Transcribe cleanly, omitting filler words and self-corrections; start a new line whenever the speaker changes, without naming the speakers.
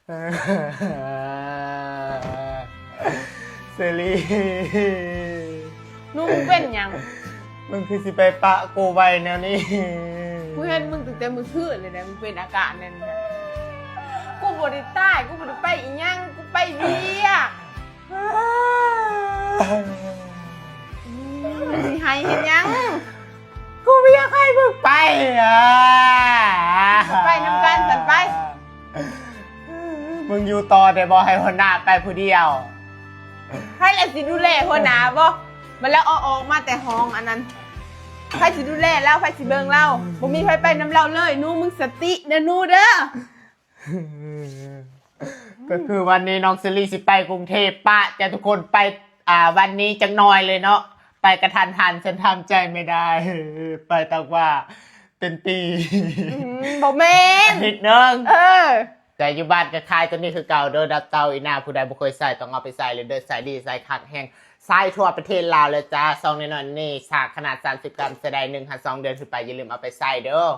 เซรี
นุ่งเป็นยัง
มึงคือสิไปปะกูไปแนวนี้
กูเห็นมึงตั้งแต่มึงขึ้นเลยนะมึงเป็นอาการนั่นนะกูบริใต้กูบริไปอีหยังกูไปเบียกสิให้เห็นยัง
กูไม่อยากให้มึงไปอ่ะ
ไปนำกันสันไป
มึงอยู่ต่อแต่บอให้หัวหน้าไปผู้เดียว
ให้แหละสิดูแลหัวหน้าบ่มันแล้วออกมาแต่ห้องอันนั้นใครสิดูแลแล้วใครสิเบิ่งเราบ่มีใครไปนำเราเลยนู่มึงสติเด้อนู่เด้อ
ก็คือวันนี้น้องซิลลี่สิไปกรุงเทพปะจะทุกคนไปวันนี้จังหน่อยเลยเนาะไปกระทันหันฉันทำใจไม่ได้ ไปตั้งว่าเป็นปี
บ่แม่น
อาทิตย์หนึง
อ
แต่อยู่บ้านก็คายตัวนี้คือเก่าเด้อดับเตาอีหน้าผู้ใดบ่เคยใส่ต้องเอาไปใส่เลยเด้อใส่ดีใส่คักแห้งใส่ทั่วประเทศลาวเลยจ้าซองน้อยๆนี่สากขนาด30 กรัมแสดง1-2 เดือนขึ้นไปอย่าลืมเอาไปใส่เด้อ